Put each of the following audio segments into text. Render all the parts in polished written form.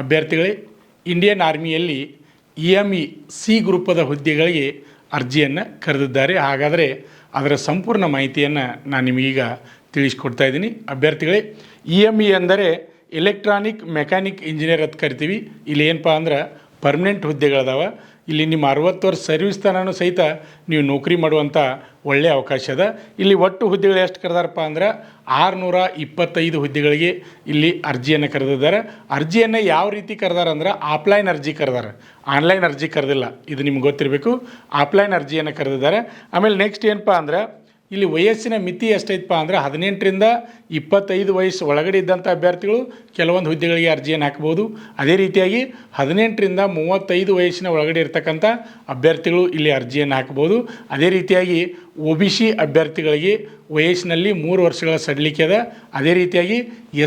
ಅಭ್ಯರ್ಥಿಗಳೇ, Indian ಆರ್ಮಿಯಲ್ಲಿ EME C ಗ್ರೂಪದ ಹುದ್ದೆಗಳಿಗೆ ಅರ್ಜಿಯನ್ನು ಕರೆದಿದ್ದಾರೆ. ಹಾಗಾದರೆ ಅದರ ಸಂಪೂರ್ಣ ಮಾಹಿತಿಯನ್ನು ನಾನು ನಿಮಗೀಗ ತಿಳಿಸ್ಕೊಡ್ತಾ ಇದ್ದೀನಿ. ಅಭ್ಯರ್ಥಿಗಳೇ, EME ಅಂದರೆ ಎಲೆಕ್ಟ್ರಾನಿಕ್ ಮೆಕ್ಯಾನಿಕ್ ಇಂಜಿನಿಯರ್ ಅಂತ ಕರಿತೀವಿ. ಇಲ್ಲಿ ಏನಪ್ಪ ಅಂದ್ರೆ ಪರ್ಮನೆಂಟ್ ಹುದ್ದೆಗಳದಾವ. ಇಲ್ಲಿ ನಿಮ್ಮ 60 ವರ್ಷ ಸರ್ವಿಸ್ ತನೂ ಸಹಿತ ನೀವು ನೌಕರಿ ಮಾಡುವಂಥ ಒಳ್ಳೆಯ ಅವಕಾಶ ಅದ. ಇಲ್ಲಿ ಒಟ್ಟು ಹುದ್ದೆಗಳು ಎಷ್ಟು ಕರೆದಾರಪ್ಪ ಅಂದ್ರೆ 625 ಹುದ್ದೆಗಳಿಗೆ ಇಲ್ಲಿ ಅರ್ಜಿಯನ್ನು ಕರೆದಿದ್ದಾರೆ. ಅರ್ಜಿಯನ್ನು ಯಾವ ರೀತಿ ಕರೆದಾರ ಅಂದ್ರೆ ಆಫ್ಲೈನ್ ಅರ್ಜಿ ಕರೆದಾರೆ, ಆನ್ಲೈನ್ ಅರ್ಜಿ ಕರೆದಿಲ್ಲ. ಇದು ನಿಮ್ಗೆ ಗೊತ್ತಿರಬೇಕು. ಆಫ್ಲೈನ್ ಅರ್ಜಿಯನ್ನು ಕರೆದಿದ್ದಾರೆ. ಆಮೇಲೆ ನೆಕ್ಸ್ಟ್ ಏನಪ್ಪ ಅಂದ್ರೆ ಇಲ್ಲಿ ವಯಸ್ಸಿನ ಮಿತಿ ಎಷ್ಟೈತಪ್ಪ ಅಂದ್ರೆ 18ರಿಂದ 25 ವಯಸ್ಸು ಒಳಗಡೆ ಇದ್ದಂಥ ಅಭ್ಯರ್ಥಿಗಳು ಕೆಲವೊಂದು ಹುದ್ದೆಗಳಿಗೆ ಅರ್ಜಿಯನ್ನು ಹಾಕ್ಬೋದು. ಅದೇ ರೀತಿಯಾಗಿ 18ರಿಂದ 35 ವಯಸ್ಸಿನ ಒಳಗಡೆ ಇರ್ತಕ್ಕಂಥ ಅಭ್ಯರ್ಥಿಗಳು ಇಲ್ಲಿ ಅರ್ಜಿಯನ್ನು ಹಾಕ್ಬೋದು. ಅದೇ ರೀತಿಯಾಗಿ OBC ಅಭ್ಯರ್ಥಿಗಳಿಗೆ ವಯಸ್ಸಿನಲ್ಲಿ 3 ವರ್ಷಗಳ ಸಡಿಲಿಕೆ ಅದ. ಅದೇ ರೀತಿಯಾಗಿ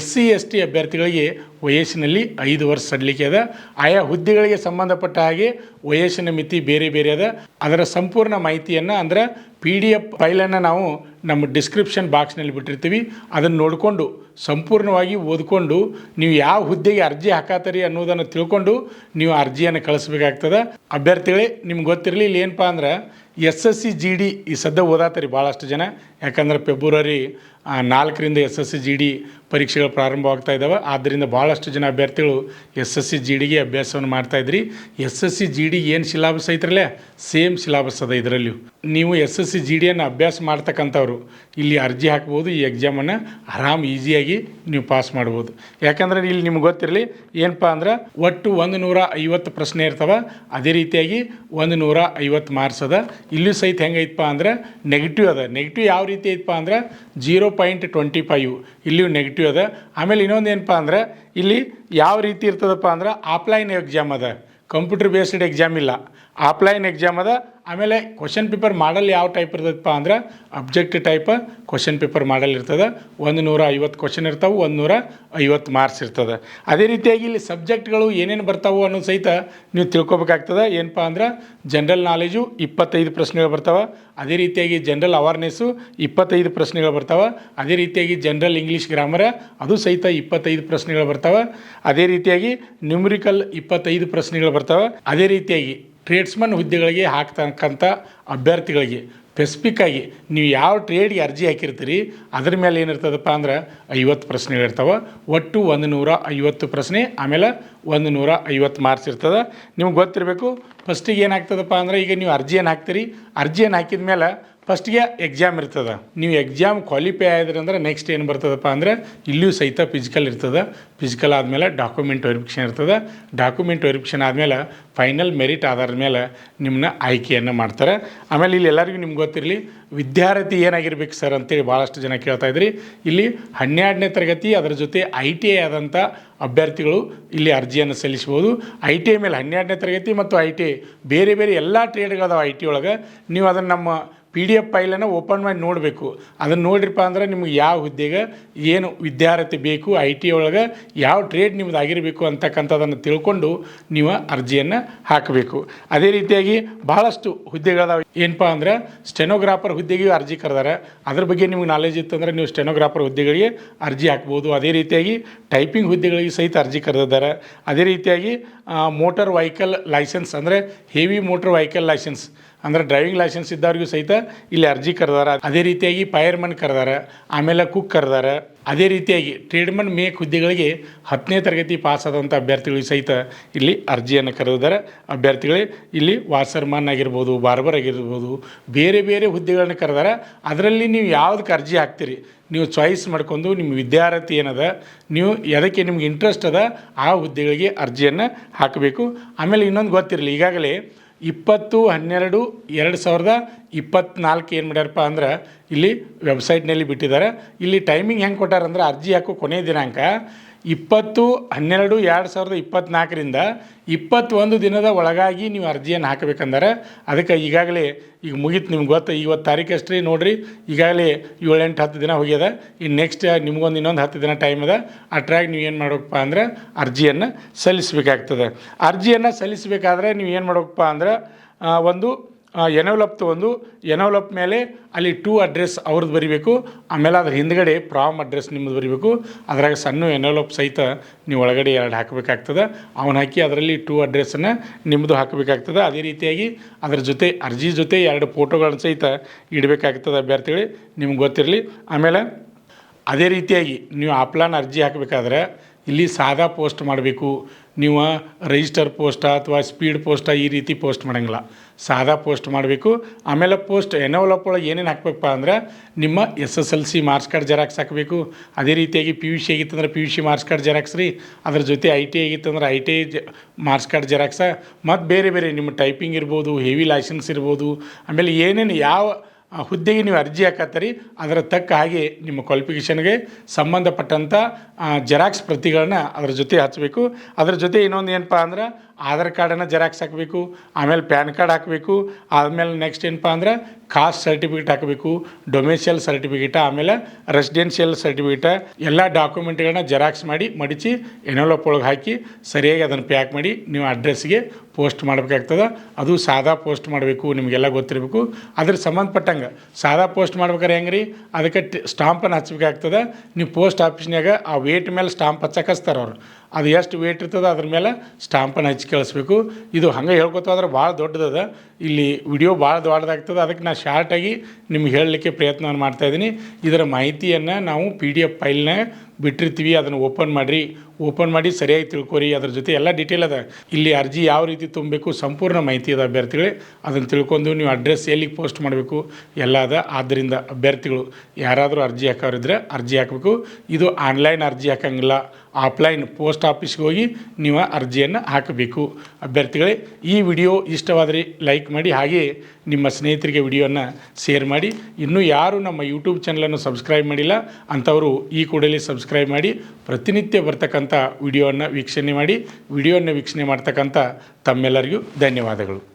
SC ST ಅಭ್ಯರ್ಥಿಗಳಿಗೆ ವಯಸ್ಸಿನಲ್ಲಿ 5 ವರ್ಷ ಸಡಿಲಿಕೆ ಅದ. ಆಯಾ ಹುದ್ದೆಗಳಿಗೆ ಸಂಬಂಧಪಟ್ಟ ಹಾಗೆ ವಯಸ್ಸಿನ ಮಿತಿ ಬೇರೆ ಬೇರೆ ಅದ. ಅದರ ಸಂಪೂರ್ಣ ಮಾಹಿತಿಯನ್ನು ಅಂದ್ರೆ PDF ಫೈಲನ್ನು ನಾವು ನಮ್ಮ ಡಿಸ್ಕ್ರಿಪ್ಷನ್ ಬಾಕ್ಸ್ನಲ್ಲಿ ಬಿಟ್ಟಿರ್ತೀವಿ. ಅದನ್ನು ನೋಡಿಕೊಂಡು ಸಂಪೂರ್ಣವಾಗಿ ಓದ್ಕೊಂಡು ನೀವು ಯಾವ ಹುದ್ದೆಗೆ ಅರ್ಜಿ ಹಾಕತ್ತೀರಿ ಅನ್ನೋದನ್ನು ತಿಳ್ಕೊಂಡು ನೀವು ಅರ್ಜಿಯನ್ನು ಕಳಿಸ್ಬೇಕಾಗ್ತದೆ. ಅಭ್ಯರ್ಥಿಗಳೇ, ನಿಮ್ಗೆ ಗೊತ್ತಿರಲಿ, ಇಲ್ಲಿ ಏನಪ್ಪ ಅಂದ್ರೆ SSC GD ಈ ಸದ್ಯ ಓದಾತರಿ ಭಾಳಷ್ಟು ಜನ. ಯಾಕಂದ್ರೆ ಫೆಬ್ರವರಿ 4ರಿಂದ SSC GD ಪರೀಕ್ಷೆಗಳು ಪ್ರಾರಂಭವಾಗ್ತಾ ಇದ್ದಾವೆ. ಆದ್ದರಿಂದ ಭಾಳಷ್ಟು ಜನ ಅಭ್ಯರ್ಥಿಗಳು SSC GDಗೆ ಅಭ್ಯಾಸವನ್ನು ಮಾಡ್ತಾಯಿದ್ರಿ. SSC GD ಏನು ಸಿಲಾಬಸ್ ಐತ್ರಲ್ಲೇ ಸೇಮ್ ಸಿಲಾಬಸ್ ಅದ. ಇದರಲ್ಲಿಯೂ ನೀವು SSC GDಯನ್ನು ಅಭ್ಯಾಸ ಮಾಡ್ತಕ್ಕಂಥವ್ರು ಇಲ್ಲಿ ಅರ್ಜಿ ಹಾಕ್ಬೋದು. ಈ ಎಕ್ಸಾಮನ್ನು ಆರಾಮ್ ಈಸಿಯಾಗಿ ನೀವು ಪಾಸ್ ಮಾಡ್ಬೋದು. ಯಾಕಂದರೆ ಇಲ್ಲಿ ನಿಮ್ಗೆ ಗೊತ್ತಿರಲಿ ಏನಪ್ಪ ಅಂದ್ರೆ ಒಟ್ಟು 150 ಪ್ರಶ್ನೆ ಇರ್ತವೆ. ಅದೇ ರೀತಿಯಾಗಿ 150 ಮಾರ್ಕ್ಸ್ ಅದ. ಇಲ್ಲೂ ಸಹಿತ ಹೆಂಗೈತಪ್ಪ ಅಂದ್ರೆ ನೆಗೆಟಿವ್ ಅದ. ನೆಗೆಟಿವ್ ಯಾವ ರೀತಿ ಐತಪ್ಪ ಅಂದ್ರೆ 0.25 ಇಲ್ಲಿಯೂ ನೆಗೆಟಿವ್ ಅದ. ಆಮೇಲೆ ಇನ್ನೊಂದು ಏನಪ್ಪ ಅಂದ್ರೆ ಇಲ್ಲಿ ಯಾವ ರೀತಿ ಇರ್ತದಪ್ಪ ಅಂದ್ರೆ ಆಫ್ಲೈನ್ ಎಕ್ಸಾಮ್ ಅದ, ಕಂಪ್ಯೂಟರ್ ಬೇಸ್ಡ್ ಎಕ್ಸಾಮ್ ಇಲ್ಲ, ಆಫ್ಲೈನ್ ಎಕ್ಸಾಮ್ ಅದ. ಆಮೇಲೆ ಕ್ವಶನ್ ಪೇಪರ್ ಮಾಡಲ್ ಯಾವ ಟೈಪ್ ಇರ್ತದಪ್ಪ ಅಂದ್ರೆ ಅಬ್ಜೆಕ್ಟಿವ್ ಟೈಪ್ ಕ್ವಶನ್ ಪೇಪರ್ ಮಾಡಲ್ ಇರ್ತದೆ. 150 ಕ್ವಶನ್ ಇರ್ತಾವೆ, 150 ಮಾರ್ಕ್ಸ್ ಇರ್ತದೆ. ಅದೇ ರೀತಿಯಾಗಿ ಇಲ್ಲಿ ಸಬ್ಜೆಕ್ಟ್ಗಳು ಏನೇನು ಬರ್ತಾವೆ ಅನ್ನೋದು ಸಹಿತ ನೀವು ತಿಳ್ಕೊಬೇಕಾಗ್ತದೆ. ಏನಪ್ಪ ಅಂದ್ರೆ ಜನರಲ್ ನಾಲೆಜು 25 ಪ್ರಶ್ನೆಗಳು ಬರ್ತಾವೆ. ಅದೇ ರೀತಿಯಾಗಿ ಜನರಲ್ ಅವೇರ್ನೆಸ್ಸು 25 ಪ್ರಶ್ನೆಗಳು ಬರ್ತಾವೆ. ಅದೇ ರೀತಿಯಾಗಿ ಜನರಲ್ ಇಂಗ್ಲೀಷ್ ಗ್ರಾಮರ ಅದು ಸಹಿತ 25 ಪ್ರಶ್ನೆಗಳು ಬರ್ತಾವೆ. ಅದೇ ರೀತಿಯಾಗಿ ನ್ಯೂಮರಿಕಲ್ 25 ಪ್ರಶ್ನೆಗಳು ಬರ್ತಾವೆ. ಅದೇ ರೀತಿಯಾಗಿ ಟ್ರೇಡ್ಸ್ಮನ್ ಹುದ್ದೆಗಳಿಗೆ ಹಾಕ್ತಕ್ಕಂಥ ಅಭ್ಯರ್ಥಿಗಳಿಗೆ ಸ್ಪೆಸಿಫಿಕ್ಕಾಗಿ ನೀವು ಯಾವ ಟ್ರೇಡ್ಗೆ ಅರ್ಜಿ ಹಾಕಿರ್ತೀರಿ ಅದ್ರ ಮೇಲೆ ಏನಿರ್ತದಪ್ಪ ಅಂದ್ರೆ 50 ಪ್ರಶ್ನೆಗಳಿರ್ತಾವೆ. ಒಟ್ಟು 150 ಪ್ರಶ್ನೆ, ಆಮೇಲೆ 150 ಮಾರ್ಕ್ಸ್ ಇರ್ತದೆ. ನಿಮ್ಗೆ ಗೊತ್ತಿರಬೇಕು ಫಸ್ಟಿಗೆ ಏನಾಗ್ತದಪ್ಪ ಅಂದ್ರೆ ಈಗ ನೀವು ಅರ್ಜಿಯನ್ನು ಹಾಕ್ತೀರಿ. ಅರ್ಜಿಯನ್ನು ಹಾಕಿದ ಮೇಲೆ ಫಸ್ಟಿಗೆ ಎಕ್ಸಾಮ್ ಇರ್ತದೆ. ನೀವು ಎಕ್ಸಾಮ್ ಕ್ವಾಲಿಫೈ ಆದ್ರೆ ಅಂದ್ರೆ ನೆಕ್ಸ್ಟ್ ಏನು ಬರ್ತದಪ್ಪ ಅಂದರೆ ಇಲ್ಲಿಯೂ ಸಹಿತ ಫಿಸಿಕಲ್ ಇರ್ತದೆ. ಫಿಸಿಕಲ್ ಆದಮೇಲೆ ಡಾಕ್ಯುಮೆಂಟ್ ವೆರಿಫಿಕೇಷನ್ ಇರ್ತದೆ. ಡಾಕ್ಯುಮೆಂಟ್ ವೆರಿಫಿಕೇಷನ್ ಆದಮೇಲೆ ಫೈನಲ್ ಮೆರಿಟ್ ಆಧಾರದ ಮೇಲೆ ನಿಮ್ಮನ್ನ ಆಯ್ಕೆಯನ್ನು ಮಾಡ್ತಾರೆ. ಆಮೇಲೆ ಇಲ್ಲಿ ಎಲ್ಲರಿಗೂ ನಿಮ್ಗೆ ಗೊತ್ತಿರಲಿ ವಿದ್ಯಾರ್ಥಿ ಏನಾಗಿರ್ಬೇಕು ಸರ್ ಅಂತೇಳಿ ಭಾಳಷ್ಟು ಜನ ಕೇಳ್ತಾ ಇದ್ರಿ. ಇಲ್ಲಿ 12ನೇ ತರಗತಿ ಅದರ ಜೊತೆ ITI ಆದಂಥ ಅಭ್ಯರ್ಥಿಗಳು ಇಲ್ಲಿ ಅರ್ಜಿಯನ್ನು ಸಲ್ಲಿಸ್ಬೋದು. ITI ಮೇಲೆ 12ನೇ ತರಗತಿ ಮತ್ತು ITI ಬೇರೆ ಬೇರೆ ಎಲ್ಲ ಟ್ರೇಡ್ಗಳದಾವ. IT ಒಳಗೆ ನೀವು ಅದನ್ನು ನಮ್ಮ PDF ಫೈಲನ್ನು ಓಪನ್ ಮಾಡಿ ನೋಡಬೇಕು. ಅದನ್ನು ನೋಡಿರಪ್ಪ ಅಂದ್ರೆ ನಿಮ್ಗೆ ಯಾವ ಹುದ್ದೆಗೆ ಏನು ವಿದ್ಯಾರ್ಥಿ ಬೇಕು, ITI ಒಳಗೆ ಯಾವ ಟ್ರೇಡ್ ನಿಮ್ದು ಆಗಿರಬೇಕು ಅಂತಕ್ಕಂಥದ್ದನ್ನು ತಿಳ್ಕೊಂಡು ನೀವು ಅರ್ಜಿಯನ್ನು ಹಾಕಬೇಕು. ಅದೇ ರೀತಿಯಾಗಿ ಬಹಳಷ್ಟು ಹುದ್ದೆಗಳದಾವೆ. ಏನಪ್ಪ ಅಂದ್ರೆ ಸ್ಟೆನೋಗ್ರಾಫರ್ ಹುದ್ದೆಗೆ ಅರ್ಜಿ ಕರೆದಾರೆ. ಅದ್ರ ಬಗ್ಗೆ ನಿಮ್ಗೆ ನಾಲೆಜ್ ಇತ್ತಂದರೆ ನೀವು ಸ್ಟೆನೋಗ್ರಾಫರ್ ಹುದ್ದೆಗಳಿಗೆ ಅರ್ಜಿ ಹಾಕ್ಬೋದು. ಅದೇ ರೀತಿಯಾಗಿ ಟೈಪಿಂಗ್ ಹುದ್ದೆಗಳಿಗೆ ಸಹಿತ ಅರ್ಜಿ ಕರೆದಿದ್ದಾರೆ. ಅದೇ ರೀತಿಯಾಗಿ ಮೋಟರ್ ವೆಹಿಕಲ್ ಲೈಸೆನ್ಸ್ ಅಂದರೆ ಹೆವಿ ಮೋಟರ್ ವೆಹಿಕಲ್ ಲೈಸೆನ್ಸ್ ಅಂದರೆ ಡ್ರೈವಿಂಗ್ ಲೈಸೆನ್ಸ್ ಇದ್ದವ್ರಿಗೂ ಸಹಿತ ಇಲ್ಲಿ ಅರ್ಜಿ ಕರೆದಾರೆ. ಅದೇ ರೀತಿಯಾಗಿ ಫೈರ್ಮನ್ ಕರೆದಾರೆ, ಆಮೇಲೆ ಕುಕ್ ಕರೆದಾರೆ. ಅದೇ ರೀತಿಯಾಗಿ ಟ್ರೇಡ್ಮನ್ ಮೇಕ್ ಹುದ್ದೆಗಳಿಗೆ 10ನೇ ತರಗತಿ ಪಾಸ್ ಆದಂಥ ಅಭ್ಯರ್ಥಿಗಳಿಗೆ ಸಹಿತ ಇಲ್ಲಿ ಅರ್ಜಿಯನ್ನು ಕರೆದಿದ್ದಾರೆ. ಅಭ್ಯರ್ಥಿಗಳೇ, ಇಲ್ಲಿ ವಾಸರ್ಮನ್ ಆಗಿರ್ಬೋದು, ಬಾರ್ಬರ್ ಆಗಿರ್ಬೋದು, ಬೇರೆ ಬೇರೆ ಹುದ್ದೆಗಳನ್ನ ಕರೆದಾರೆ. ಅದರಲ್ಲಿ ನೀವು ಯಾವುದಕ್ಕೆ ಅರ್ಜಿ ಹಾಕ್ತೀರಿ ನೀವು ಚಾಯ್ಸ್ ಮಾಡ್ಕೊಂಡು ನಿಮ್ಮ ವಿದ್ಯಾರ್ಥಿ ಏನದ, ನೀವು ಎದಕ್ಕೆ ನಿಮ್ಗೆ ಇಂಟ್ರೆಸ್ಟ್ ಅದ ಆ ಹುದ್ದೆಗಳಿಗೆ ಅರ್ಜಿಯನ್ನು ಹಾಕಬೇಕು. ಆಮೇಲೆ ಇನ್ನೊಂದು ಗೊತ್ತಿರಲಿ, ಈಗಾಗಲೇ 20/12/2024 ಏನು ಮಾಡ್ಯಾರಪ್ಪ ಅಂದ್ರೆ ಇಲ್ಲಿ ವೆಬ್ಸೈಟ್ನಲ್ಲಿ ಬಿಟ್ಟಿದ್ದಾರೆ. ಇಲ್ಲಿ ಟೈಮಿಂಗ್ ಹೆಂಗೆ ಕೊಟ್ಟಾರಂದ್ರೆ ಅರ್ಜಿ ಹಾಕೋ ಕೊನೆಯ ದಿನಾಂಕ 20/12/2024ರಿಂದ 21 ದಿನದ ಒಳಗಾಗಿ ನೀವು ಅರ್ಜಿಯನ್ನು ಹಾಕಬೇಕಂದ್ರೆ ಅದಕ್ಕೆ ಈಗಾಗಲೇ ಈಗ ಮುಗೀತು. ನಿಮ್ಗೆ ಗೊತ್ತು ಇವತ್ತು ತಾರೀಕು ಅಷ್ಟೇ ನೋಡಿರಿ, ಈಗಾಗಲೇ 7-8-10 ದಿನ ಹೋಗ್ಯದ. ಇನ್ನು ನೆಕ್ಸ್ಟ್ ನಿಮ್ಗೊಂದು ಇನ್ನೊಂದು 10 ದಿನ ಟೈಮ್ ಅದ. ಅಟ್ರಾಗಿ ನೀವು ಏನು ಮಾಡಬೇಕಪ್ಪ ಅಂದ್ರೆ ಅರ್ಜಿಯನ್ನು ಸಲ್ಲಿಸಬೇಕಾಗ್ತದೆ. ಅರ್ಜಿಯನ್ನು ಸಲ್ಲಿಸಬೇಕಾದ್ರೆ ನೀವು ಏನು ಮಾಡಬೇಕಪ್ಪ ಅಂದ್ರೆ ಒಂದು ಎನವಲಪ್ ತೊಗೊಂಡು ಎನವಲಪ್ ಮೇಲೆ ಅಲ್ಲಿ ಟು ಅಡ್ರೆಸ್ ಅವ್ರದ್ದು ಬರಿಬೇಕು. ಆಮೇಲೆ ಅದ್ರ ಹಿಂದ್ಗಡೆ ಫ್ರಾಮ್ ಅಡ್ರೆಸ್ ನಿಮ್ಮದು ಬರಿಬೇಕು. ಅದ್ರಾಗ ಸಣ್ಣ ಎನವಲಪ್ ಸಹಿತ ನೀವು ಒಳಗಡೆ 2 ಹಾಕಬೇಕಾಗ್ತದೆ. ಅವನು ಹಾಕಿ ಅದರಲ್ಲಿ ಟು ಅಡ್ರೆಸ್ಸನ್ನು ನಿಮ್ಮದು ಹಾಕಬೇಕಾಗ್ತದೆ. ಅದೇ ರೀತಿಯಾಗಿ ಅದ್ರ ಜೊತೆ ಅರ್ಜಿ ಜೊತೆ 2 ಫೋಟೋಗಳನ್ನ ಸಹಿತ ಇಡಬೇಕಾಗ್ತದೆ ಅಭ್ಯರ್ಥಿಗಳೇ, ನಿಮ್ಗೆ ಗೊತ್ತಿರಲಿ. ಆಮೇಲೆ ಅದೇ ರೀತಿಯಾಗಿ ನೀವು ಆಫ್ಲೈನ್ ಅರ್ಜಿ ಹಾಕಬೇಕಾದ್ರೆ ಇಲ್ಲಿ ಸಾದಾ ಪೋಸ್ಟ್ ಮಾಡಬೇಕು. ನೀವು ರಿಜಿಸ್ಟರ್ ಪೋಸ್ಟಾ ಅಥವಾ ಸ್ಪೀಡ್ ಪೋಸ್ಟಾ ಈ ರೀತಿ ಪೋಸ್ಟ್ ಮಾಡೋಂಗಿಲ್ಲ, ಸಾದಾ ಪೋಸ್ಟ್ ಮಾಡಬೇಕು. ಆಮೇಲೆ ಪೋಸ್ಟ್ ಎನವಲಪ್ ಒಳಗೆ ಏನೇನು ಹಾಕಬೇಕಪ್ಪ ಅಂದ್ರೆ ನಿಮ್ಮ SSLC ಮಾರ್ಕ್ಸ್ ಕಾರ್ಡ್ ಜೆರಾಕ್ಸ್ ಹಾಕಬೇಕು. ಅದೇ ರೀತಿಯಾಗಿ PUC ಆಗಿತ್ತಂದ್ರೆ PUC marks card xerox ರೀ. ಅದ್ರ ಜೊತೆ ITI ಆಗಿತ್ತಂದ್ರೆ ITI marks card xerox, ಮತ್ತು ಬೇರೆ ಬೇರೆ ನಿಮ್ಮ ಟೈಪಿಂಗ್ ಇರ್ಬೋದು, ಹೆವಿ ಲೈಸೆನ್ಸ್ ಇರ್ಬೋದು. ಆಮೇಲೆ ಏನೇನು ಯಾವ ಹುದ್ದೆಗೆ ನೀವು ಅರ್ಜಿ ಹಾಕತ್ತೀರಿ ಅದರ ತಕ್ಕ ಹಾಗೆ ನಿಮ್ಮ ಕ್ವಾಲಿಫಿಕೇಷನ್ಗೆ ಸಂಬಂಧಪಟ್ಟಂಥ ಜೆರಾಕ್ಸ್ ಪ್ರತಿಗಳನ್ನ ಅದರ ಜೊತೆ ಹಚ್ಚಬೇಕು. ಅದರ ಜೊತೆ ಇನ್ನೊಂದು ಏನಪ್ಪ ಅಂದ್ರೆ ಆಧಾರ್ ಕಾರ್ಡನ್ನು ಜೆರಾಕ್ಸ್ ಹಾಕಬೇಕು. ಆಮೇಲೆ ಪ್ಯಾನ್ ಕಾರ್ಡ್ ಹಾಕಬೇಕು. ಆದಮೇಲೆ ನೆಕ್ಸ್ಟ್ ಏನಪ್ಪ ಅಂದ್ರೆ ಕಾಸ್ಟ್ ಸರ್ಟಿಫಿಕೇಟ್ ಹಾಕಬೇಕು, ಡೊಮೆಸಿಯಲ್ ಸರ್ಟಿಫಿಕೇಟ, ಆಮೇಲೆ ರೆಸಿಡೆನ್ಷಿಯಲ್ ಸರ್ಟಿಫಿಕೇಟ, ಎಲ್ಲ ಡಾಕ್ಯುಮೆಂಟ್ಗಳನ್ನ ಜೆರಾಕ್ಸ್ ಮಾಡಿ ಮಡಿಸಿ ಎನವಲಪ್ ಒಳಗೆ ಹಾಕಿ ಸರಿಯಾಗಿ ಅದನ್ನು ಪ್ಯಾಕ್ ಮಾಡಿ ನೀವು ಅಡ್ರೆಸ್ಗೆ ಪೋಸ್ಟ್ ಮಾಡಬೇಕಾಗ್ತದೆ. ಅದು ಸಾದಾ ಪೋಸ್ಟ್ ಮಾಡಬೇಕು, ನಿಮಗೆಲ್ಲ ಗೊತ್ತಿರಬೇಕು. ಅದ್ರ ಸಂಬಂಧಪಟ್ಟಂಗೆ ಸಾದಾ ಪೋಸ್ಟ್ ಮಾಡ್ಬೇಕಾರೆ ಹೆಂಗೆ ರೀ, ಅದಕ್ಕೆ ಸ್ಟಾಂಪನ್ನು ಹಚ್ಚಬೇಕಾಗ್ತದೆ. ನೀವು ಪೋಸ್ಟ್ ಆಫೀಸ್ನಾಗ ಆ ವೇಟ್ ಮೇಲೆ ಸ್ಟಾಂಪ್ ಹಚ್ಚಕ್ಕೆ ಹಚ್ತಾರೆ ಅವ್ರು. ಅದು ಎಷ್ಟು ವೇಟ್ ಇರ್ತದೆ ಅದ್ರ ಮೇಲೆ ಸ್ಟಾಂಪನ್ನು ಹಚ್ಚಿ ಕಳಿಸ್ಬೇಕು. ಇದು ಹಂಗೆ ಹೇಳ್ಕೊತಾದ್ರೆ ಭಾಳ ದೊಡ್ಡದದ, ಇಲ್ಲಿ ವಿಡಿಯೋ ಭಾಳ ದೊಡ್ಡದಾಗ್ತದೆ. ಅದಕ್ಕೆ ನಾನು ಶಾರ್ಟಾಗಿ ನಿಮ್ಗೆ ಹೇಳಲಿಕ್ಕೆ ಪ್ರಯತ್ನ ಮಾಡ್ತಾಯಿದ್ದೀನಿ. ಇದರ ಮಾಹಿತಿಯನ್ನು ನಾವು PDF ಫೈಲ್ನ ಬಿಟ್ಟಿರ್ತೀವಿ, ಅದನ್ನು ಓಪನ್ ಮಾಡಿ ಸರಿಯಾಗಿ ತಿಳ್ಕೊರಿ. ಅದ್ರ ಜೊತೆ ಎಲ್ಲ ಡೀಟೇಲ್ ಅದ. ಇಲ್ಲಿ ಅರ್ಜಿ ಯಾವ ರೀತಿ ತುಂಬಬೇಕು ಸಂಪೂರ್ಣ ಮಾಹಿತಿ ಅದ ಅಭ್ಯರ್ಥಿಗಳೇ. ಅದನ್ನು ತಿಳ್ಕೊಂಡು ನೀವು ಅಡ್ರೆಸ್ ಎಲ್ಲಿಗೆ ಪೋಸ್ಟ್ ಮಾಡಬೇಕು ಎಲ್ಲ ಅದ. ಆದ್ದರಿಂದ ಅಭ್ಯರ್ಥಿಗಳು ಯಾರಾದರೂ ಅರ್ಜಿ ಹಾಕೋರಿದ್ರೆ ಅರ್ಜಿ ಹಾಕಬೇಕು. ಇದು ಆನ್ಲೈನ್ ಅರ್ಜಿ ಹಾಕೋಂಗಿಲ್ಲ, ಆಫ್ಲೈನ್ ಪೋಸ್ಟ್ ಆಫೀಸ್ಗೆ ಹೋಗಿ ನೀವು ಅರ್ಜಿಯನ್ನು ಹಾಕಬೇಕು ಅಭ್ಯರ್ಥಿಗಳೇ. ಈ ವಿಡಿಯೋ ಇಷ್ಟವಾದರೆ ಲೈಕ್ ಮಾಡಿ, ಹಾಗೆ ನಿಮ್ಮ ಸ್ನೇಹಿತರಿಗೆ ವಿಡಿಯೋನ ಶೇರ್ ಮಾಡಿ. ಇನ್ನೂ ಯಾರು ನಮ್ಮ ಯೂಟ್ಯೂಬ್ ಚಾನಲನ್ನು ಸಬ್ಸ್ಕ್ರೈಬ್ ಮಾಡಿಲ್ಲ ಅಂಥವರು ಈ ಕೂಡಲೇ ಸಬ್ಸ್ಕ್ರೈಬ್ ಮಾಡಿ ಪ್ರತಿನಿತ್ಯ ಬರ್ತಕ್ಕಂಥ ವಿಡಿಯೋವನ್ನು ವೀಕ್ಷಣೆ ಮಾಡಿ. ವಿಡಿಯೋವನ್ನು ವೀಕ್ಷಣೆ ಮಾಡ್ತಕ್ಕಂಥ ತಮ್ಮೆಲ್ಲರಿಗೂ ಧನ್ಯವಾದಗಳು.